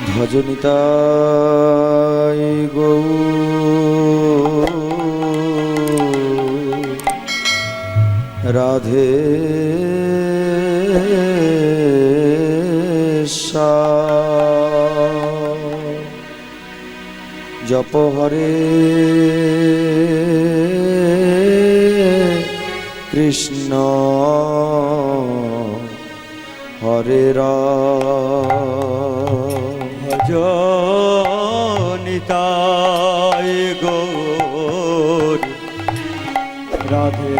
ভজনিতায় গৌর রাধে জপ হরে কৃষ্ণ হরে রাম ভজনিতায় গৌর রাধে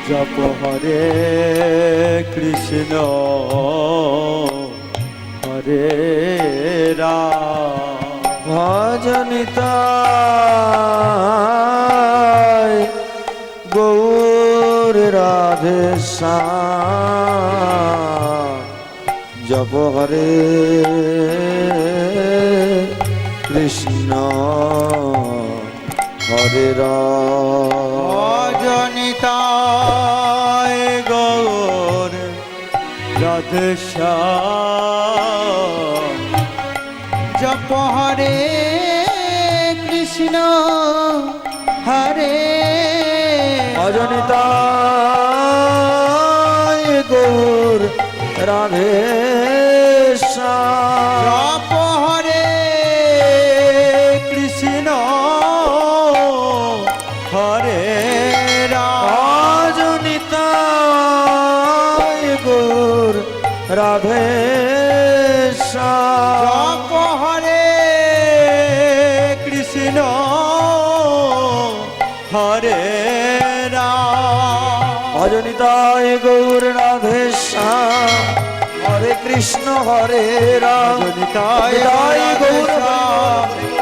জপ হরে কৃষ্ণ হরে রাম ভজনিতায় গৌর রাধে শ্যাম জপ হরে কৃষ্ণ হরে রাম ভজনিতায় গৌর রাধে শ্যাম জপ হরে কৃষ্ণ হরে ভজনিতায় গৌর রাধে শ্যাম জপ হরে কৃষ্ণ হরে রাম ভজনিতায় গৌর রাধে শ্যাম জপ হরে কৃষ্ণ হরে রাম ভজনিতায় গৌর রাধে শ্যাম হরে কৃষ্ণ হরে রাম ভজনিতায় গৌর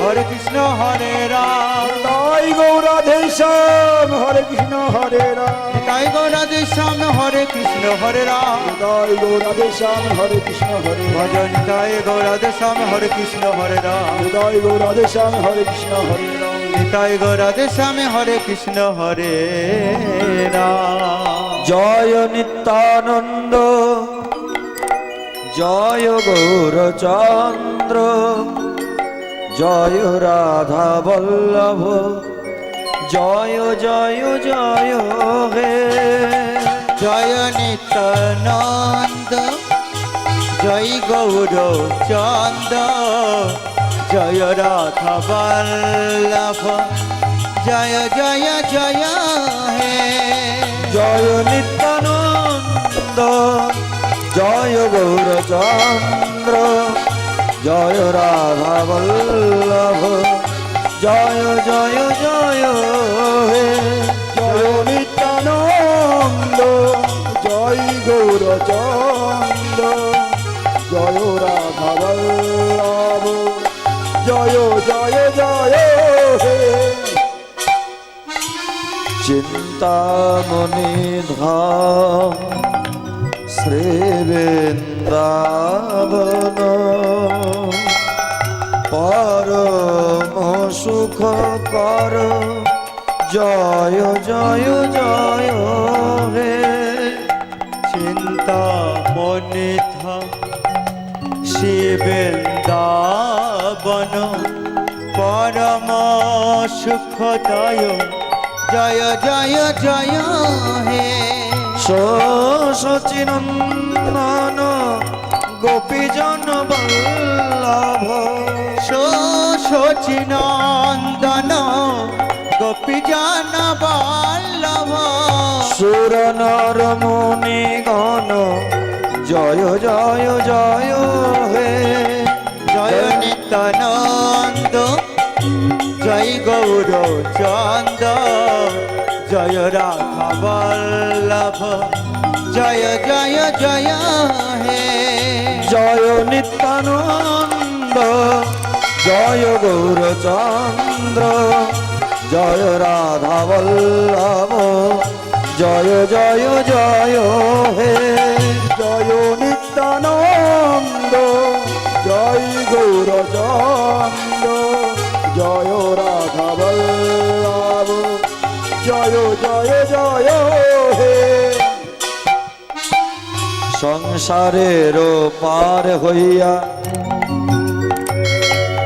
হরে কৃষ্ণ হরে রাম তাই গৌর রাধে শ্যাম হরে কৃষ্ণ হরে রাম তাই গৌরাধে শ্যাম হরে কৃষ্ণ হরে রাম তাই গৌর রাধে শ্যাম হরে কৃষ্ণ হরে ভজন তাই গৌরাধে শ্যাম হরে কৃষ্ণ হরে রাম তাই গৌর রাধে শ্যাম হরে কৃষ্ণ হরে রাম তাই গৌরাধে শ্যাম হরে কৃষ্ণ হরে রাম জয় নিত্যানন্দ জয় গৌরচন্দ্র জয় রাধা বল্লভ জয় জয় জয় হে জয় নিত্যানন্দ জয় গৌর চন্দ জয় রাধা বল্লভ জয় জয় জয় হে জয় নিত্যানন্দ জয় গৌরচন্দ্র জয় রাধা বল্লভ জয় জয় জয় হে জয় নিত্যানন্দ জয় গৌরচন্দ্র জয় রাধা বল্লভ জয় জয় জয় হে চিন্তামণি ধাম শ্রী বৃন্দাবন পরম সুখ কর জয় জয় জয় হে চিন্তা মনে শিবেন্দাবন পরম সুখদায় জয় জয় জয় হে সচিনন্দন গোপীজন বল্লভ সচিনন্দন গোপীজন বল্লভ সুর নর মুনি গণ জয় জয় জয় হে জয় নিত্যানন্দ জয় গৌর চন্দ জয় রাধা বল্লভ জয় জয় জয় হে জয় নিত্যানন্দ জয় গৌরচন্দ্র জয় রাধা বল্লভ জয় জয় জয় হে জয় নিত্যানন্দ জয় গৌরচন্দ্র জয় রাধা বল্লভ জয় জয় জয় হে সংসারের পার হইয়া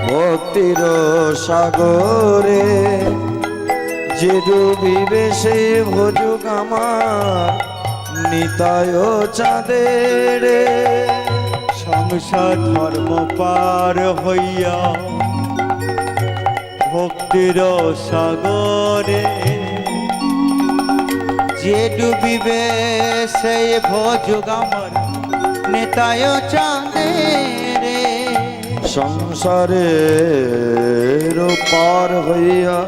ভক্তির সাগরে যে ডুবিবে সে ভোজুক আমার নিতায় চাঁদের সংসার ধর্ম পার হইয়া ভক্তির সাগরে যে ডুবিবে সেই ভোজুগ আমার নেতায় চাঁদের সংসারের পার হইয়া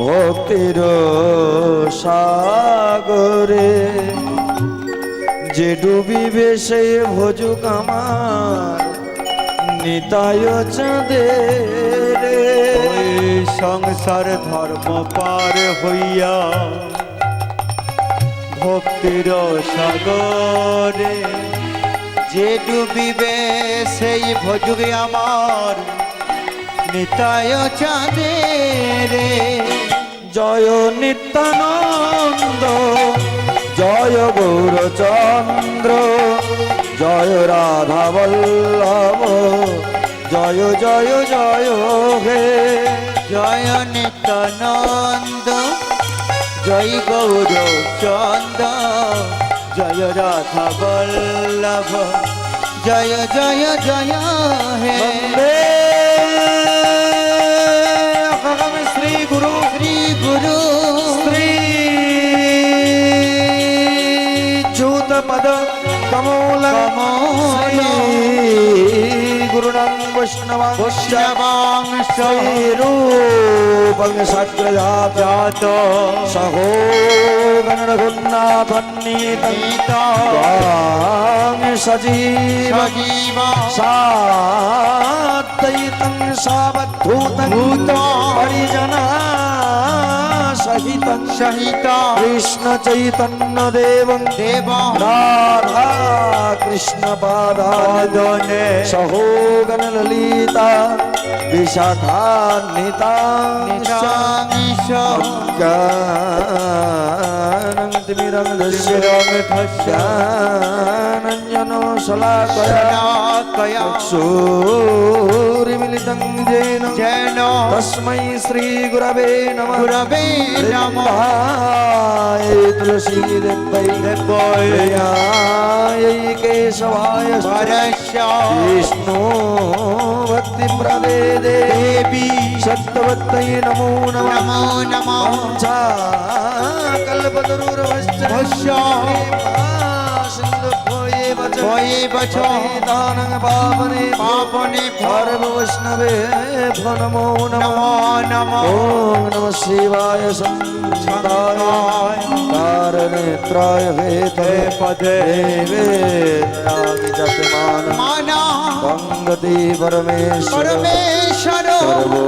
ভক্তির সাগরে যে ডুবিবে সে ভোজুক আমার নিতায় চাঁদের ওই সংসার ধর্ম পার হইয়া ভক্তির সাগরে যে ডুবিবে সেই ভোজুগে আমার নিতায় চাঁদের জয় নিত্যানন্দ জয় গৌরচন্দ্র জয় রাধা বল্লভ জয় জয় জয় হে জয় নিত্যানন্দ জয় গৌর চন্দ জয় রাধা বল্লভ জয় জয় জয় হে বন্দে শ্রী গুরু শ্রী গুরু শ্রী চ্যুত পদ কমল গুরুণং বৈষ্ণবাং বৈষ্ণবাংশ রূপং সগ্রজাত জাত সহো গণরঘুনাথন্নিতাং সজীব সজীব সাদ্বৈতং সাবদ্ধূতং পরিজনা সহিতং সহিত কৃষ্ণ চৈতন্য দেবং দেব রাধা কৃষ্ণ পাদাদনে সহো গণ ললিতা বিশাখান্বিতাংশ জ্ঞানং তিমিরং দস্যজ্ঞানঞ্জনো শলাকয়া চক্ষুরিমিলিतं येन জৈন তস্मै শ্রী গুরবে নমঃ গুরবে নমঃ তুলসীদেব্যৈ দেব্যায় কেশবায় পরস্য विष्णु भक्ति प्रदे देवी सत्यवत्तै नमो नमः नमो नमः कल्पतरुर्वश्च भस्य भये वच दानं पावने पावने भर्व वैष्णवे भो नमो नमो नमः ॐ नमः शिवाय संताय तारनेत्राय हेतवे पदे देवे जपमान माना गंगति परमेश्वर परमेश्वर सर्वो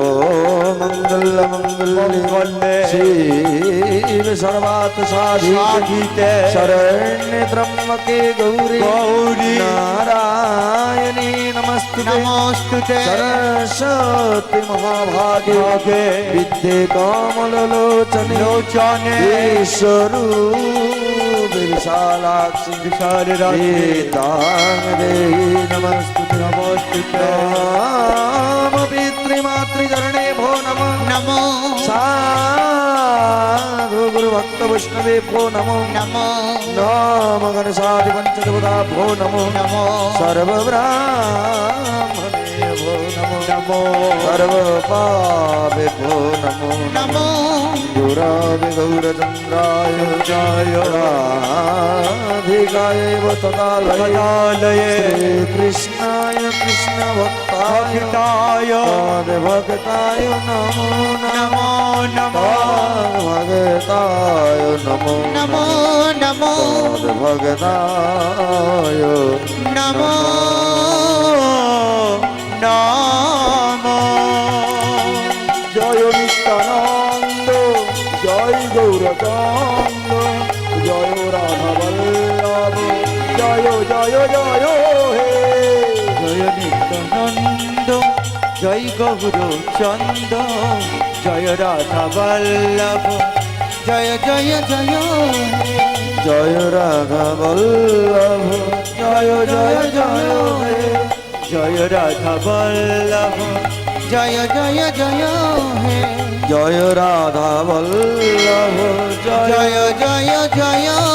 मंगल मंगल्ये शिव सर्वात् साधिते शरण्य त्र्यंबके गौरी गौरी नारायणी नमस्तुते नमोस्तुते सरस्वती महाभागे विद्ये कमललोचने लोचने ईश्वरूप विशालाक्षि विशाल रात्रि वेदांग देहि नमस्तुते नमोस्तुते नाम पितृमातृचरणे भो नमः नमो साधु गुरु भक्त वैष्णवे भो नमो नमो नाम गणसाधि पंचदेवता भो नमो नमो सर्वब्राह्मणे भो नमो नमो सर्वपापे भो नमो नमो गुरावि गौरचन्द्राय जय राधिकाय तदालये कलालये श्रीकृष्णाय कृष्णभक्ताय भक्ताय भक्ताय नमो नमो नमो भगताय नमो नमो नमो भगताय नमो नमो जय नित्यानंद जय गौरचंद जय राधा वल्लभ जय जय जय हे जय नित्यानंद जय गौर चंद जय राधा वल्लभ जय जय जय জয় রাধা বল্লভ জয় জয় জয় হে জয় রাধা বল্লভ জয় জয় জয় হে জয় রাধা বল্লভ জয় জয় জয়